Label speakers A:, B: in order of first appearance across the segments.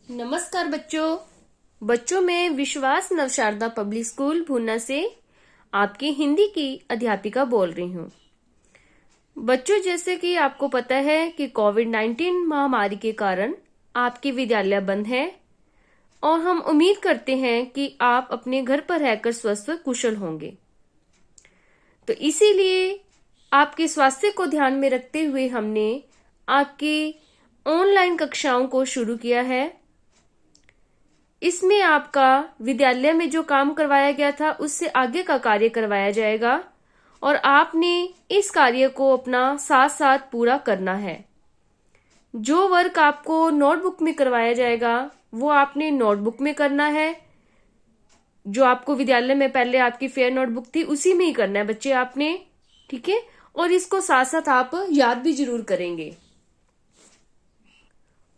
A: नमस्कार बच्चों मैं विश्वास नवशारदा पब्लिक स्कूल भूना से आपकी हिंदी की अध्यापिका बोल रही हूँ। बच्चों, जैसे कि आपको पता है कि कोविड-19 महामारी के कारण आपके विद्यालय बंद है और हम उम्मीद करते हैं कि आप अपने घर पर रहकर स्वस्थ व कुशल होंगे। तो इसीलिए आपके स्वास्थ्य को ध्यान में रखते हुए हमने आपकी ऑनलाइन कक्षाओं को शुरू किया है। इसमें आपका विद्यालय में जो काम करवाया गया था उससे आगे का कार्य करवाया जाएगा और आपने इस कार्य को अपना साथ साथ पूरा करना है। जो वर्क आपको नोटबुक में करवाया जाएगा वो आपने नोटबुक में करना है। जो आपको विद्यालय में पहले आपकी फेयर नोटबुक थी उसी में ही करना है बच्चे आपने, ठीक है। और इसको साथ साथ आप याद भी जरूर करेंगे।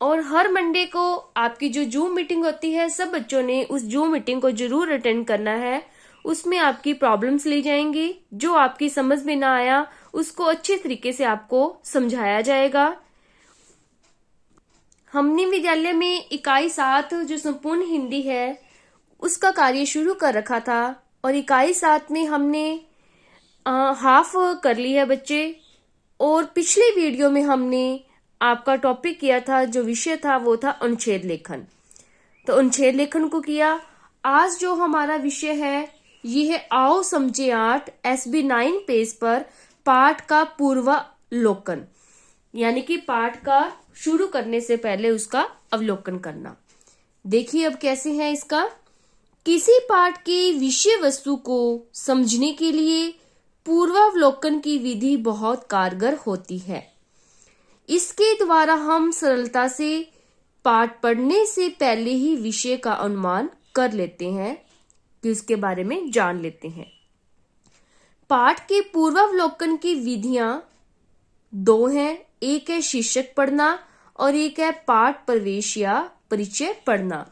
A: और हर मंडे को आपकी जो जूम मीटिंग होती है सब बच्चों ने उस जूम मीटिंग को जरूर अटेंड करना है। उसमें आपकी प्रॉब्लम्स ली जाएंगी, जो आपकी समझ में ना आया उसको अच्छे तरीके से आपको समझाया जाएगा। हमने विद्यालय में इकाई 7 जो संपूर्ण हिंदी है उसका कार्य शुरू कर रखा था और इकाई 7 में हमने हाफ कर ली है बच्चे। और पिछले वीडियो में हमने आपका टॉपिक किया था, जो विषय था वो था अनुच्छेद लेखन। तो अनुच्छेद लेखन को किया। आज जो हमारा विषय है ये है आओ समझे 8 SB 9 पेज पर पाठ का पूर्वावलोकन, यानी कि पाठ का शुरू करने से पहले उसका अवलोकन करना। देखिए अब कैसे है इसका। किसी पाठ की विषय वस्तु को समझने के लिए पूर्वावलोकन की विधि बहुत कारगर होती है। इसके द्वारा हम सरलता से पाठ पढ़ने से पहले ही विषय का अनुमान कर लेते हैं कि उसके बारे में जान लेते हैं। पाठ के पूर्वावलोकन की विधियां 2 हैं। एक है शीर्षक पढ़ना और एक है पाठ प्रवेश या परिचय पढ़ना।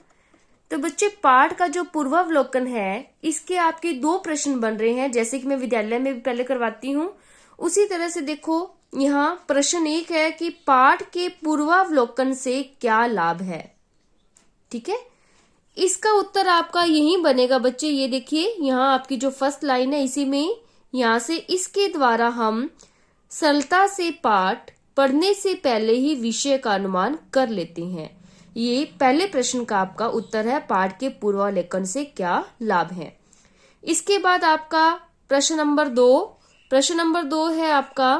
A: तो बच्चे, पाठ का जो पूर्वावलोकन है इसके आपके 2 प्रश्न बन रहे हैं, जैसे कि मैं विद्यालय में भी पहले करवाती हूँ उसी तरह से। देखो यहाँ प्रश्न 1 है कि पाठ के पूर्वावलोकन से क्या लाभ है, ठीक है। इसका उत्तर आपका यही बनेगा बच्चे। ये देखिए यहाँ आपकी जो फर्स्ट लाइन है इसी में, यहाँ से इसके द्वारा हम सरलता से पाठ पढ़ने से पहले ही विषय का अनुमान कर लेते हैं। ये पहले प्रश्न का आपका उत्तर है, पाठ के पूर्वावलोकन से क्या लाभ है। इसके बाद आपका प्रश्न नंबर 2 है आपका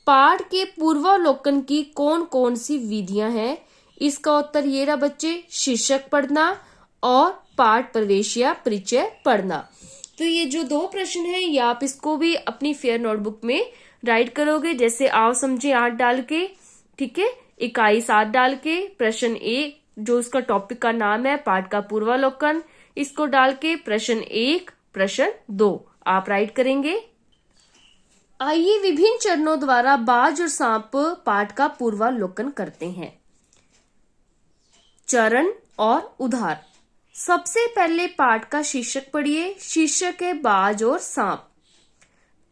A: पाठ के पूर्वावलोकन की कौन कौन सी विधियां हैं। इसका उत्तर ये रहा बच्चे, शीर्षक पढ़ना और पाठ प्रवेश या परिचय पढ़ना। तो ये जो 2 प्रश्न हैं ये आप इसको भी अपनी फेयर नोटबुक में राइट करोगे, जैसे आओ समझे 8 डाल के, ठीक है, इकाई 7 डाल के प्रश्न 1 जो उसका टॉपिक का नाम है पाठ का पूर्वावलोकन, इसको डाल के प्रश्न 1 प्रश्न 2 आप राइट करेंगे। आइए विभिन्न चरणों द्वारा बाज और सांप पाठ का पूर्वावलोकन करते हैं। चरण और उदाहरण। सबसे पहले पाठ का शीर्षक पढ़िए। शीर्षक है बाज और सांप।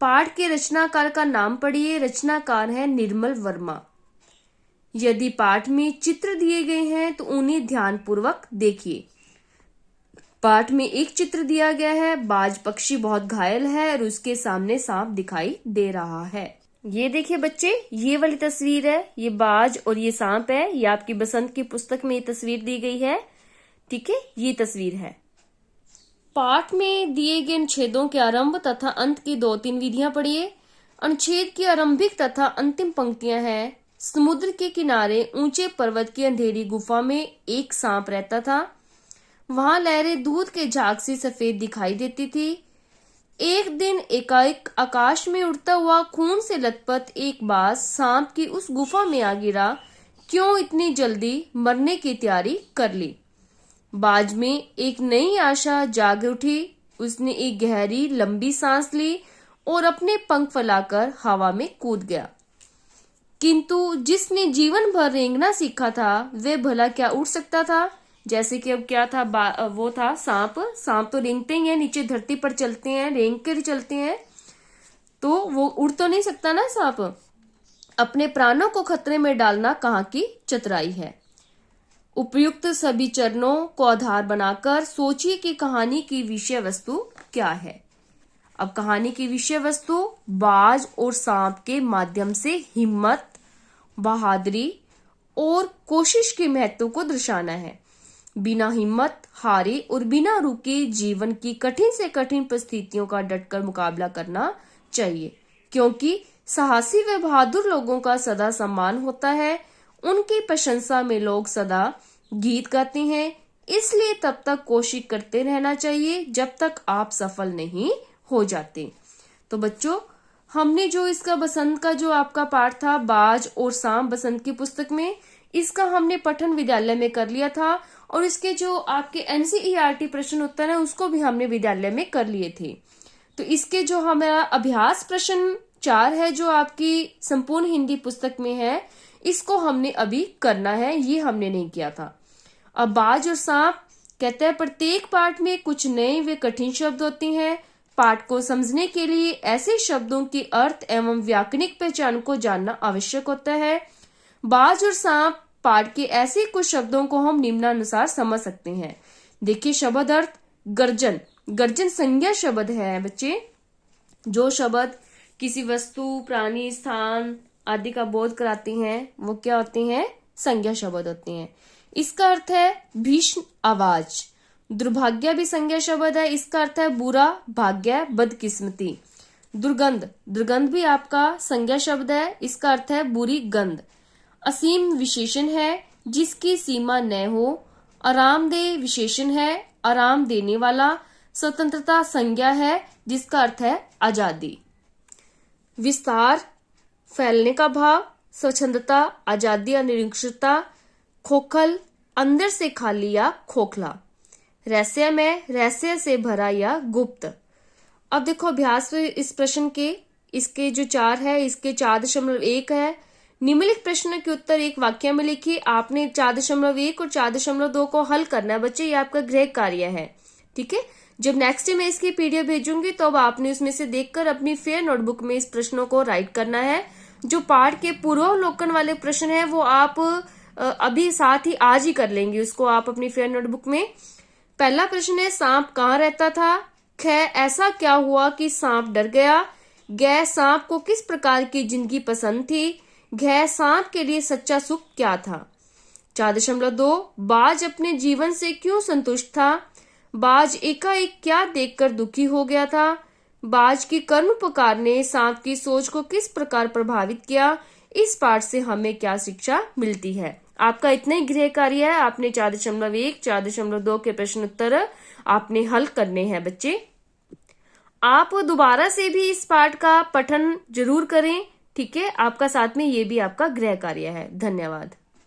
A: पाठ के रचनाकार का नाम पढ़िए। रचनाकार है निर्मल वर्मा। यदि पाठ में चित्र दिए गए हैं तो उन्हें ध्यानपूर्वक देखिए। पाठ में एक चित्र दिया गया है, बाज पक्षी बहुत घायल है और उसके सामने सांप दिखाई दे रहा है। ये देखिए बच्चे, ये वाली तस्वीर है, ये बाज और ये सांप है। ये आपकी बसंत की पुस्तक में ये तस्वीर दी गई है, ठीक है, ये तस्वीर है। पाठ में दिए गए अनुच्छेदों के आरंभ तथा अंत की 2-3 विधियां पढ़िए। अनुच्छेद की आरंभिक तथा अंतिम पंक्तियां हैं। समुद्र के किनारे ऊंचे पर्वत की अंधेरी गुफा में एक सांप रहता था। वहां लहरें दूध के झाग सी सफेद दिखाई देती थी। एक दिन एकाएक आकाश में उड़ता हुआ खून से लथपथ एक बाज सांप की उस गुफा में आ गिरा। क्यों इतनी जल्दी मरने की तैयारी कर ली? बाज में एक नई आशा जाग उठी। उसने एक गहरी लंबी सांस ली और अपने पंख फैलाकर हवा में कूद गया। किंतु जिसने जीवन भर रेंगना सीखा था वह भला क्या उड़ सकता था? जैसे कि अब क्या था, वो था सांप तो रेंगते ही हैं, नीचे धरती पर चलते हैं, रेंग कर चलते हैं, तो वो उड़ तो नहीं सकता ना सांप। अपने प्राणों को खतरे में डालना कहाँ की चतुराई है। उपयुक्त सभी चरणों को आधार बनाकर सोचिए कि कहानी की विषय वस्तु क्या है। अब कहानी की विषय वस्तु बाज और सांप के माध्यम से हिम्मत, बहादुरी और कोशिश के महत्व को दर्शाना है। बिना हिम्मत हारे और बिना रुके जीवन की कठिन से कठिन परिस्थितियों का डटकर मुकाबला करना चाहिए, क्योंकि साहसी व बहादुर लोगों का सदा सम्मान होता है। उनकी प्रशंसा में लोग सदा गीत गाते हैं, इसलिए तब तक कोशिश करते रहना चाहिए जब तक आप सफल नहीं हो जाते। तो बच्चों, हमने जो इसका बसंत का जो आपका पाठ था बाज और सांप बसंत की पुस्तक में, इसका हमने पठन विद्यालय में कर लिया था और इसके जो आपके एनसीईआरटी प्रश्न उत्तर है उसको भी हमने विद्यालय में कर लिए थे। तो इसके जो हमारा अभ्यास प्रश्न 4 है जो आपकी संपूर्ण हिंदी पुस्तक में है, इसको हमने अभी करना है, ये हमने नहीं किया था। अब बाज और सांप कहते हैं प्रत्येक पाठ में कुछ नए व कठिन शब्द होते हैं। पाठ को समझने के लिए ऐसे शब्दों के अर्थ एवं व्याकरणिक पहचान को जानना आवश्यक होता है। बाज और सांप पाठ के ऐसे कुछ शब्दों को हम निम्नानुसार समझ सकते हैं। देखिए शब्द अर्थ, गर्जन। गर्जन संज्ञा शब्द है बच्चे। जो शब्द किसी वस्तु, प्राणी, स्थान आदि का बोध कराते हैं वो क्या होते हैं? संज्ञा शब्द होते हैं। इसका अर्थ है भीषण आवाज। दुर्भाग्य भी संज्ञा शब्द है, इसका अर्थ है बुरा भाग्य, बदकिस्मती। दुर्गंध, दुर्गंध भी आपका संज्ञा शब्द है, इसका अर्थ है बुरी गंध। असीम विशेषण है जिसकी सीमा न हो। आरामदेह विशेषण है, आराम देने वाला। स्वतंत्रता संज्ञा है जिसका अर्थ है आजादी। विस्तार, फैलने का भाव। स्वच्छंदता, आजादी या निरंकुशता। खोखल, अंदर से खाली या खोखला। रहस्यमय, रहस्य से भरा या गुप्त। अब देखो अभ्यास इस प्रश्न के, इसके जो 4 है इसके 4.1 है। निम्नलिखित प्रश्न के उत्तर एक वाक्य में लिखिए। आपने 4.1 और 4.2 को हल करना है बच्चे, ये आपका गृह कार्य है, ठीक है। जब नेक्स्ट डे मैं इसकी पीडीएफ भेजूंगी तो अब आपने उसमें से देखकर अपनी फेयर नोटबुक में इस प्रश्नों को राइट करना है। जो पाठ के पूर्वावलोकन वाले प्रश्न है वो आप अभी साथ ही आज ही कर लेंगे, उसको आप अपनी फेयर नोटबुक में। पहला प्रश्न है सांप कहाँ रहता था? ख, ऐसा क्या हुआ कि सांप डर गया? ग, सांप को किस प्रकार की जिंदगी पसंद थी? घ, सांप के लिए सच्चा सुख क्या था? 4.2 बाज अपने जीवन से क्यों संतुष्ट था? बाज एकाएक क्या देखकर दुखी हो गया था? बाज की कर्मोपकार ने सांप की सोच को किस प्रकार प्रभावित किया? इस पाठ से हमें क्या शिक्षा मिलती है? आपका इतना ही गृह कार्य है। आपने 4.1, 4.2 के प्रश्न उत्तर आपने हल करने हैं बच्चे। आप दोबारा से भी इस पाठ का पठन जरूर करें, ठीक है। आपका साथ में ये भी आपका गृह कार्य है। धन्यवाद।